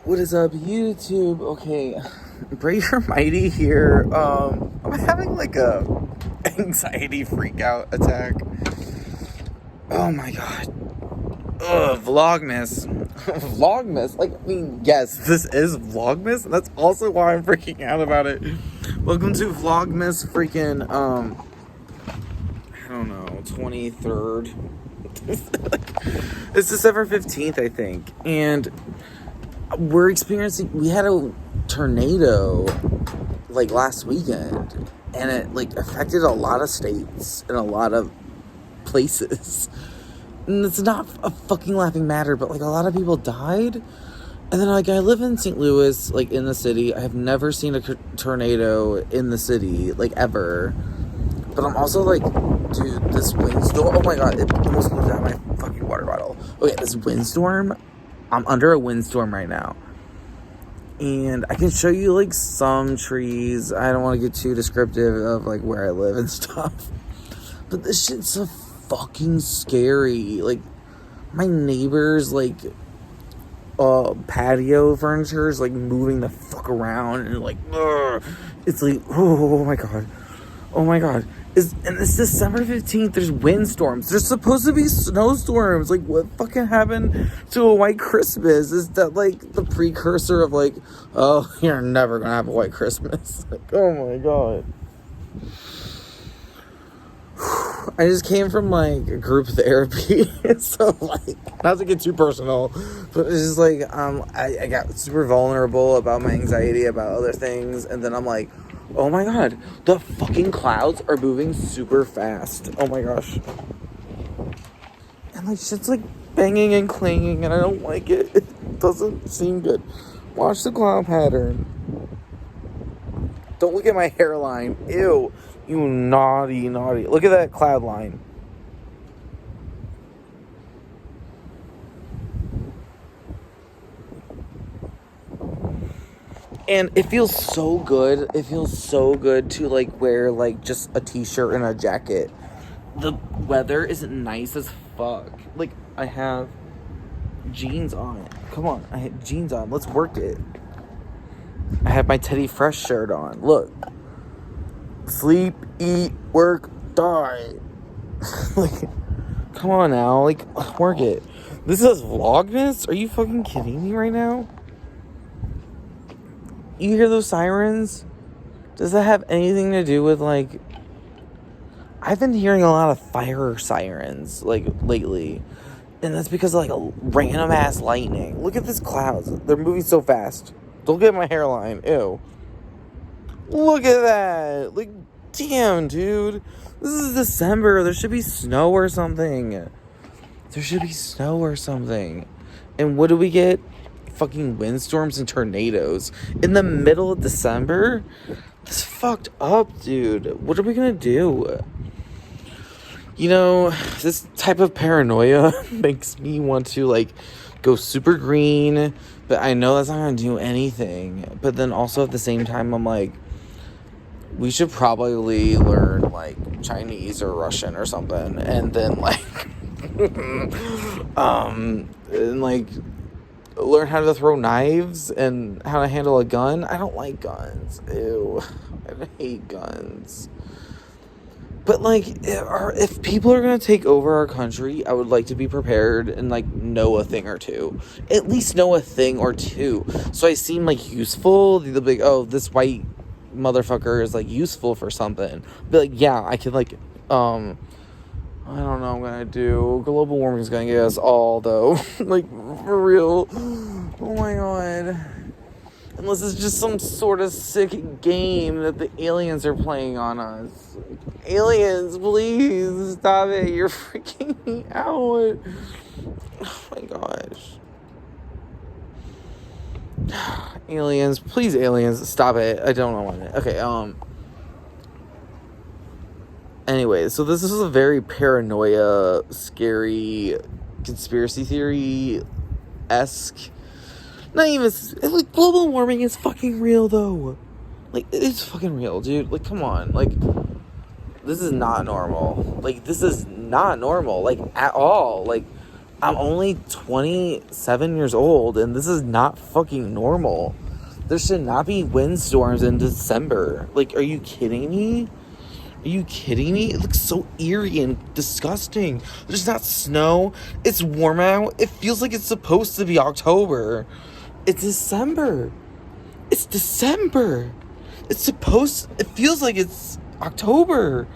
What is up, YouTube? Okay, Breaker Mighty here. I'm having like a anxiety freak out attack. Oh my god. Ugh, Vlogmas. Vlogmas. Like, I mean, yes, this is Vlogmas. That's also why I'm freaking out about it. Welcome to Vlogmas freaking, I don't know, 23rd. It's December 15th, I think. And we had a tornado like last weekend, and it like affected a lot of states and a lot of places. And it's not a fucking laughing matter, but like a lot of people died. And then like I live in St. Louis, like in the city. I have never seen a tornado in the city, like ever. But I'm also like, dude, this windstorm, oh my god, it almost blew down my fucking water bottle. Okay, this windstorm, I'm under a windstorm right now. And I can show you like some trees. I don't want to get too descriptive of like where I live and stuff. But this shit's so fucking scary. Like my neighbor's like patio furniture is like moving the fuck around and like it's like oh my god. Oh my god. And it's December 15th, there's windstorms. There's supposed to be snowstorms. Like, what fucking happened to a white Christmas? Is that, like, the precursor of, like, oh, you're never gonna have a white Christmas? Like, oh my god. I just came from, like, group therapy. So, like, not to get too personal, but it's just, like, I got super vulnerable about my anxiety about other things, and then I'm like, oh my god, the fucking clouds are moving super fast. Oh my gosh. And like shit's like banging and clanging and I don't like it. It doesn't seem good. Watch the cloud pattern. Don't look at my hairline. Ew. You naughty. Look at that cloud line. And it feels so good. It feels so good to, like, wear, like, just a t-shirt and a jacket. The weather isn't nice as fuck. Like, I have jeans on. Come on. I have jeans on. Let's work it. I have my Teddy Fresh shirt on. Look. Sleep, eat, work, die. Like, come on now. Like, work it. This is Vlogmas? Are you fucking kidding me right now? You hear those sirens? Does that have anything to do with, like... I've been hearing a lot of fire sirens, like, lately. And that's because of, like, a random-ass lightning. Look at these clouds. They're moving so fast. Don't get my hairline. Ew. Look at that. Like, damn, dude. This is December. There should be snow or something. And what do we get? Fucking windstorms and tornadoes in the middle of December. That's fucked up, dude. What are we gonna do? You know, this type of paranoia makes me want to like go super green, but I know that's not gonna do anything. But then also at the same time, I'm like, we should probably learn like Chinese or Russian or something, and then like and like learn how to throw knives and how to handle a gun. I don't like guns. Ew. I hate guns. But, like, if people are going to take over our country, I would like to be prepared and, like, know a thing or two. At least know a thing or two. So I seem, like, useful. They'll be like, oh, this white motherfucker is, like, useful for something. But, like, yeah, I could, like, I don't know what I'm gonna do. Global warming is gonna get us all, though. Like, for real. Oh my god. Unless it's just some sort of sick game that the aliens are playing on us. Aliens, please, stop it. You're freaking me out. Oh my gosh. Aliens, please, aliens, stop it. I don't want it. Okay, anyway, so this is a very paranoia, scary, conspiracy theory-esque. Not even, like, global warming is fucking real, though. Like, it's fucking real, dude. Like, come on. Like, this is not normal. Like, this is not normal. Like, at all. Like, I'm only 27 years old, and this is not fucking normal. There should not be windstorms in December. Like, are you kidding me? Are you kidding me? It looks so eerie and disgusting. There's not snow. It's warm out. It feels like it's supposed to be October. It's December. It's December. It feels like it's October.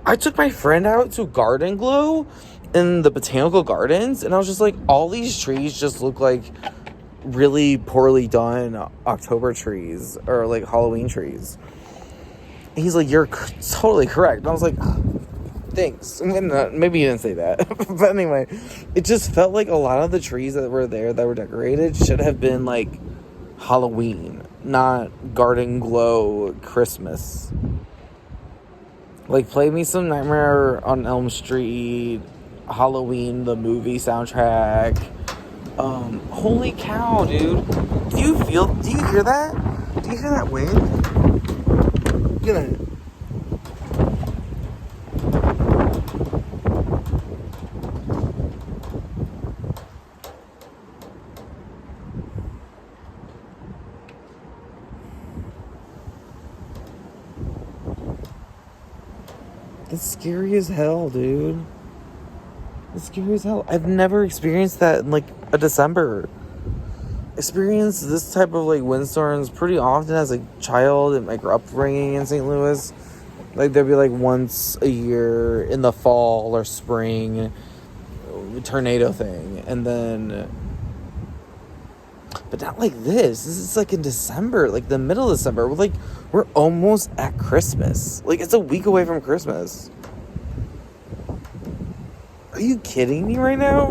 I took my friend out to Garden Glow in the botanical gardens, and I was just like, all these trees just look like really poorly done October trees or like Halloween trees. And he's like, you're totally correct. And I was like, thanks. Maybe you didn't say that. But anyway, it just felt like a lot of the trees that were there that were decorated should have been like Halloween, not Garden Glow Christmas. Like, play me some Nightmare on Elm Street, Halloween, the movie soundtrack. Holy cow, dude. Do you hear that? Do you hear that wind? Look at that. It's scary as hell, dude. It's scary as hell. I've never experienced that in like a December. Experienced this type of like windstorms pretty often as a child in my upbringing in St. Louis. Like, there'd be like once a year in the fall or spring tornado thing, and then, but not like this. This is like in December, like the middle of December. We're almost at Christmas. Like, it's a week away from Christmas. Are you kidding me right now?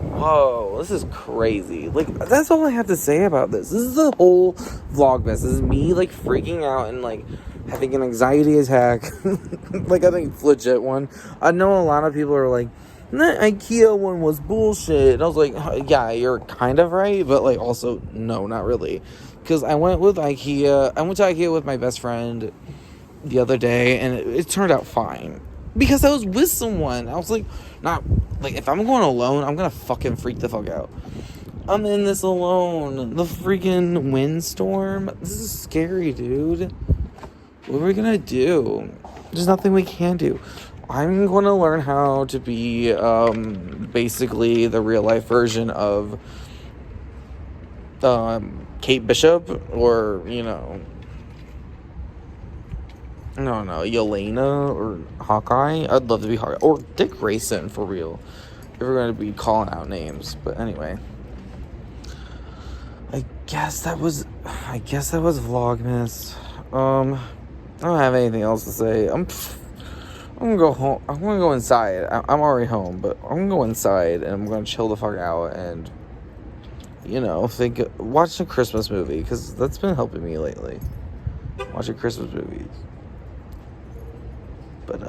Whoa, this is crazy. Like, that's all I have to say about this. This is the whole Vlogmas. This is me, like, freaking out and, like, having an anxiety attack. Like, I think it's legit one. I know a lot of people are like, that IKEA one was bullshit. And I was like, yeah, you're kind of right, but, like, also, no, not really. Because I went to IKEA with my best friend the other day, and it turned out fine. Because I was with someone. I was like, if I'm going alone, I'm gonna fucking freak the fuck out. I'm in this alone. The freaking windstorm. This is scary, dude. What are we gonna do? There's nothing we can do. I'm gonna learn how to be, basically the real life version of, Kate Bishop, or, no, Yelena or Hawkeye. I'd love to be Hawkeye. Or Dick Grayson, for real. If we're going to be calling out names. But anyway. I guess that was Vlogmas. I don't have anything else to say. I'm gonna go home. I'm gonna go inside. I'm already home, but I'm gonna go inside and I'm gonna chill the fuck out and, watch a Christmas movie, because that's been helping me lately. Watching Christmas movies. But,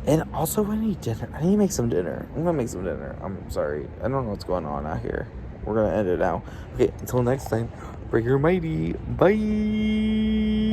and also I need dinner. I need to make some dinner. I'm gonna make some dinner. I'm sorry. I don't know what's going on out here. We're gonna end it now. Okay, until next time, Breaker Mighty. Bye!